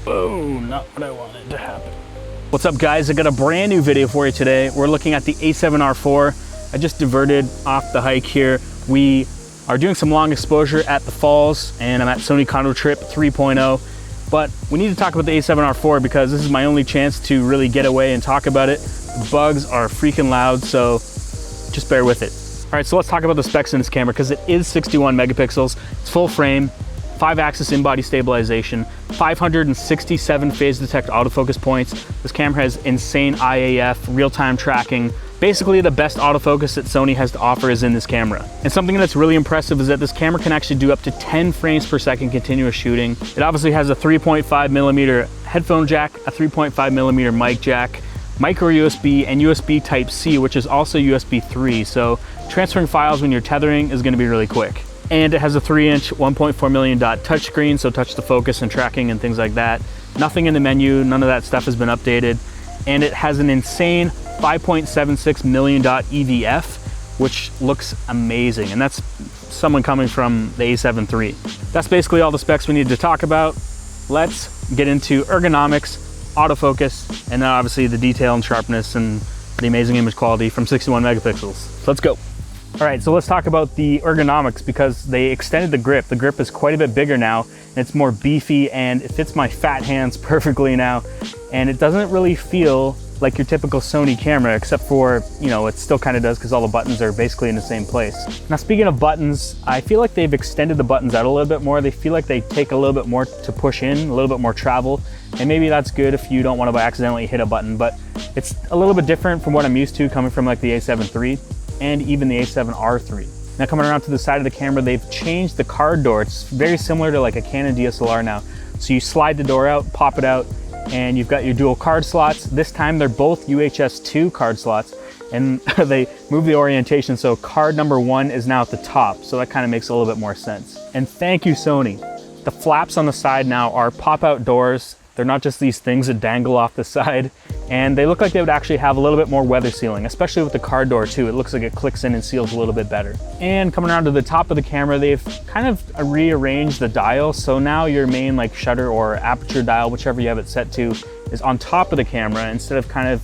Oh, not what I wanted to happen. What's up guys, I got a brand new video for you today. We're looking at the A7R4. I just diverted off the hike here. We are doing some long exposure at the falls and I'm at Sony Kando Trip 3.0. But we need to talk about the A7R4 because this is my only chance to really get away and talk about it. The bugs are freaking loud, so just bear with it. All right, so let's talk about the specs in this camera because it is 61 megapixels. It's full frame, 5-axis in-body stabilization, 567 phase detect autofocus points. This camera has insane IAF, real-time tracking. Basically, the best autofocus that Sony has to offer is in this camera. And something that's really impressive is that this camera can actually do up to 10 frames per second continuous shooting. It obviously has a 3.5 millimeter headphone jack, a 3.5 millimeter mic jack, micro USB, and USB Type-C, which is also USB 3. So transferring files when you're tethering is gonna be really quick. And it has a 3-inch 1.4 million dot touchscreen, so touch to focus and tracking and things like that. Nothing in the menu, none of that stuff has been updated. And it has an insane 5.76 million dot EVF, which looks amazing. And that's someone coming from the A7 III. That's basically all the specs we need to talk about. Let's get into ergonomics, autofocus, and then obviously the detail and sharpness and the amazing image quality from 61 megapixels. So let's go. All right, so let's talk about the ergonomics because they extended the grip. The grip is quite a bit bigger now, and it's more beefy, and it fits my fat hands perfectly now. And it doesn't really feel like your typical Sony camera, except for, you know, it still kind of does because all the buttons are basically in the same place. Now, speaking of buttons, I feel like they've extended the buttons out a little bit more. They feel like they take a little bit more to push in, a little bit more travel. And maybe that's good if you don't want to accidentally hit a button, but it's a little bit different from what I'm used to coming from like the A7 III and even the A7R3. Now coming around to the side of the camera, they've changed the card door. It's very similar to like a Canon DSLR now. So you slide the door out, pop it out, and you've got your dual card slots. This time they're both UHS 2 card slots, and they move the orientation so card number 1 is now at the top. So that kind of makes a little bit more sense. And thank you, Sony. The flaps on the side now are pop-out doors. They're not just these things that dangle off the side, and they look like they would actually have a little bit more weather sealing, especially with the card door too. It looks like it clicks in and seals a little bit better. And coming around to the top of the camera, they've kind of rearranged the dial. So now your main like shutter or aperture dial, whichever you have it set to, is on top of the camera instead of kind of,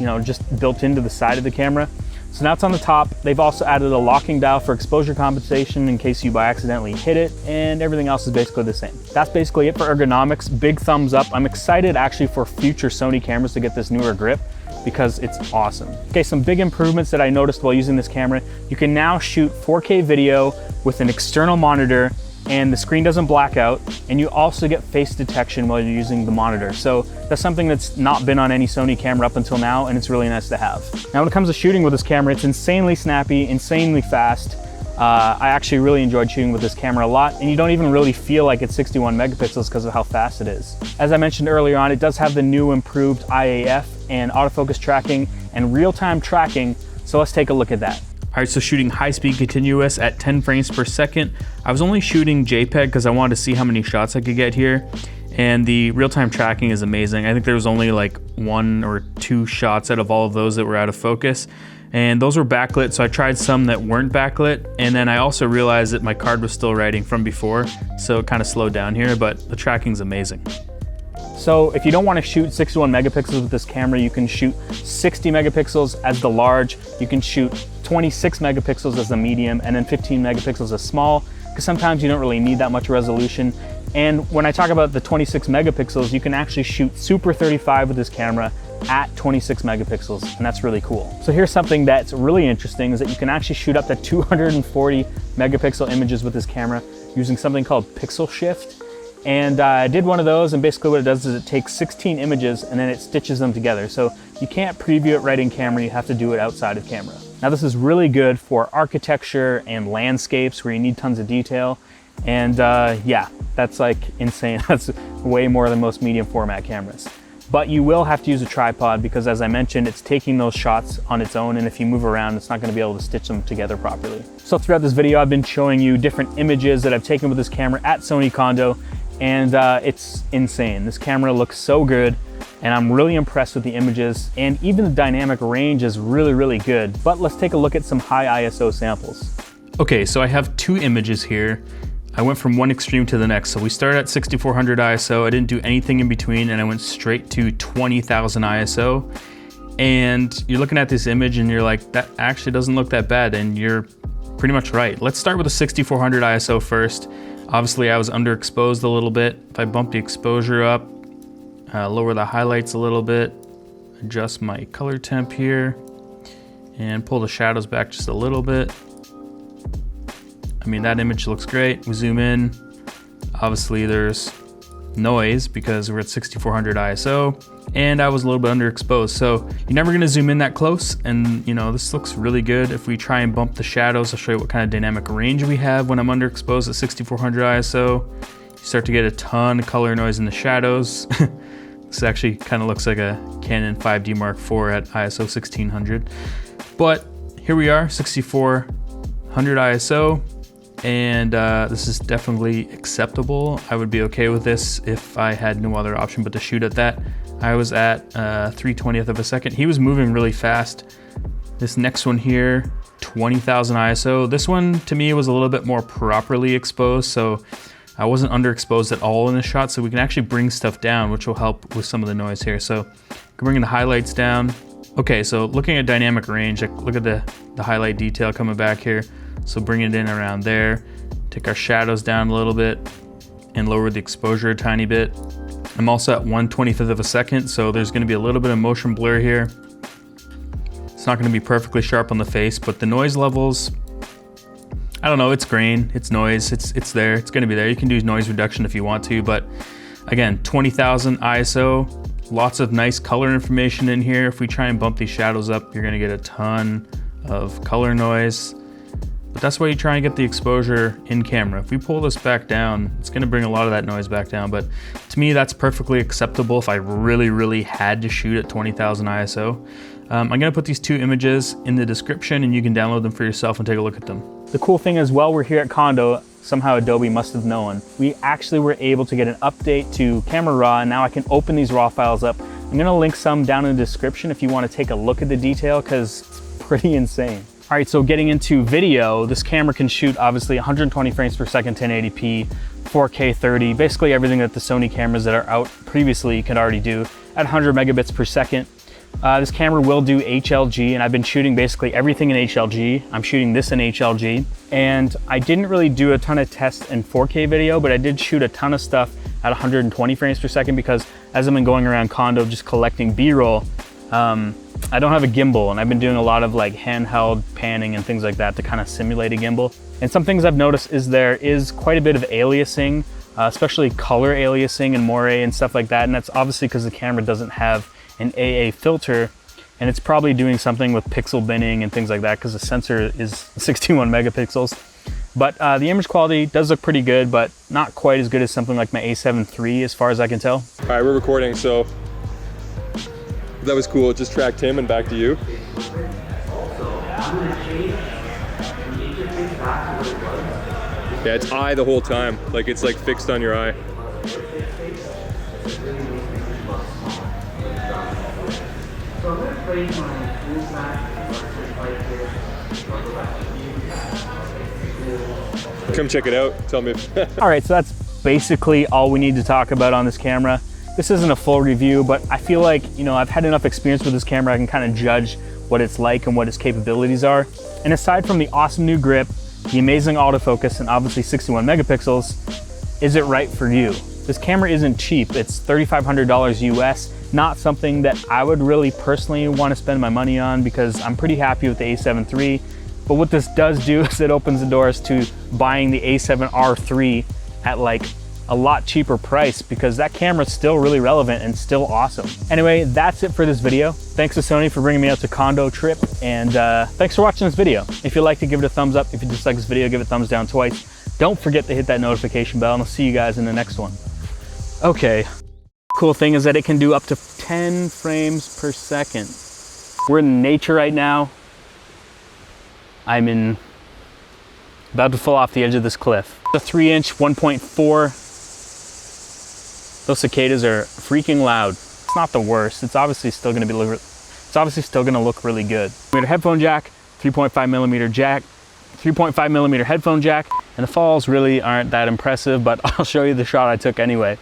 you know, just built into the side of the camera. So now it's on the top. They've also added a locking dial for exposure compensation in case you by accidentally hit it, and everything else is basically the same. That's basically it for ergonomics. Big thumbs up. I'm excited actually for future Sony cameras to get this newer grip because it's awesome. Okay, some big improvements that I noticed while using this camera. You can now shoot 4K video with an external monitor and the screen doesn't black out, and you also get face detection while you're using the monitor. So that's something that's not been on any Sony camera up until now, and it's really nice to have. Now when it comes to shooting with this camera, it's insanely snappy, insanely fast. I actually really enjoyed shooting with this camera a lot, and you don't even really feel like it's 61 megapixels because of how fast it is. As I mentioned earlier on, it does have the new improved IAF and autofocus tracking and real-time tracking, so let's take a look at that. All right, so shooting high-speed continuous at 10 frames per second. I was only shooting JPEG because I wanted to see how many shots I could get here. And the real-time tracking is amazing. I think there was only like 1 or 2 shots out of all of those that were out of focus. And those were backlit, so I tried some that weren't backlit. And then I also realized that my card was still writing from before, so it kind of slowed down here, but the tracking's amazing. So if you don't want to shoot 61 megapixels with this camera, you can shoot 60 megapixels as the large, you can shoot 26 megapixels as the medium, and then 15 megapixels as small, because sometimes you don't really need that much resolution. And when I talk about the 26 megapixels, you can actually shoot Super 35 with this camera at 26 megapixels, and that's really cool. So here's something that's really interesting, is that you can actually shoot up to 240 megapixel images with this camera using something called Pixel Shift. And I did one of those, and basically what it does is it takes 16 images and then it stitches them together. So you can't preview it right in camera, you have to do it outside of camera. Now this is really good for architecture and landscapes where you need tons of detail. And yeah, that's like insane. That's way more than most medium format cameras. But you will have to use a tripod because, as I mentioned, it's taking those shots on its own, and if you move around, it's not going to be able to stitch them together properly. So throughout this video, I've been showing you different images that I've taken with this camera at Sony Kando, and it's insane. This camera looks so good, and I'm really impressed with the images, and even the dynamic range is really, really good. But let's take a look at some high ISO samples. Okay, so I have 2 images here. I went from one extreme to the next. So we started at 6400 ISO. I didn't do anything in between, and I went straight to 20,000 ISO. And you're looking at this image and you're like, that actually doesn't look that bad. And you're pretty much right. Let's start with a 6400 ISO first. Obviously I was underexposed a little bit. If I bump the exposure up, lower the highlights a little bit, adjust my color temp here, and pull the shadows back just a little bit. I mean, that image looks great. We zoom in. Obviously there's noise because we're at 6400 ISO, and I was a little bit underexposed. So you're never gonna zoom in that close, and you know, this looks really good. If we try and bump the shadows, I'll show you what kind of dynamic range we have when I'm underexposed at 6400 ISO. You start to get a ton of color noise in the shadows. This actually kind of looks like a Canon 5D Mark IV at ISO 1600. But here we are, 6400 ISO. And this is definitely acceptable. I would be okay with this if I had no other option but to shoot at that. I was at 3/20th of a second. He was moving really fast. This next one here, 20,000 ISO. This one to me was a little bit more properly exposed, so I wasn't underexposed at all in this shot, so we can actually bring stuff down, which will help with some of the noise here. So bringing the highlights down. Okay, so looking at dynamic range, like look at the highlight detail coming back here. So bring it in around there, take our shadows down a little bit and lower the exposure a tiny bit. I'm also at 1/25th of a second, so there's gonna be a little bit of motion blur here. It's not gonna be perfectly sharp on the face, but the noise levels, I don't know, it's grain, it's noise, it's there, it's gonna be there. You can do noise reduction if you want to, but again, 20,000 ISO, lots of nice color information in here. If we try and bump these shadows up, you're gonna get a ton of color noise. But that's why you try and get the exposure in camera. If we pull this back down, it's gonna bring a lot of that noise back down, but to me, that's perfectly acceptable if I really had to shoot at 20,000 ISO. I'm gonna put these two images in the description and you can download them for yourself and take a look at them. The cool thing is, while we're here at Kando, somehow Adobe must have known, we actually were able to get an update to Camera Raw, and now I can open these RAW files up. I'm gonna link some down in the description if you wanna take a look at the detail, because it's pretty insane. All right, so getting into video, this camera can shoot obviously 120 frames per second, 1080p, 4K 30, basically everything that the Sony cameras that are out previously could already do at 100 megabits per second. This camera will do HLG, and I've been shooting basically everything in HLG. I'm shooting this in HLG, and I didn't really do a ton of tests in 4K video, but I did shoot a ton of stuff at 120 frames per second because as I've been going around Kando just collecting B-roll, I don't have a gimbal, and I've been doing a lot of like handheld panning and things like that to kind of simulate a gimbal. And some things I've noticed is there is quite a bit of aliasing, especially color aliasing and moire and stuff like that. And that's obviously because the camera doesn't have an AA filter, and it's probably doing something with pixel binning and things like that because the sensor is 61 megapixels. But the image quality does look pretty good, but not quite as good as something like my A7RIV as far as I can tell. All right, we're recording, so that was cool. It just tracked him and back to you. Yeah, it's eye the whole time. Like it's like fixed on your eye. Come check it out. Tell me if All right, so that's basically all we need to talk about on this camera. This isn't a full review, but I feel like, you know, I've had enough experience with this camera, I can kind of judge what it's like and what its capabilities are. And aside from the awesome new grip, the amazing autofocus, and obviously 61 megapixels, is it right for you? This camera isn't cheap. It's $3,500 US, not something that I would really personally want to spend my money on because I'm pretty happy with the A7RIV. But what this does do is it opens the doors to buying the A7R3 at like a lot cheaper price because that camera is still really relevant and still awesome. Anyway, that's it for this video. Thanks to Sony for bringing me out to Kando trip, and thanks for watching this video. If you liked it, give it a thumbs up. If you dislike this video, give it a thumbs down twice. Don't forget to hit that notification bell, and I'll see you guys in the next one. Okay, cool thing is that it can do up to 10 frames per second. We're in nature right now. I'm about to fall off the edge of this cliff. The 3-inch 1.4. Those cicadas are freaking loud. It's not the worst. It's obviously still going to look really good. We have a headphone jack, 3.5 millimeter jack, 3.5 millimeter headphone jack, And the falls really aren't that impressive, but I'll show you the shot I took anyway.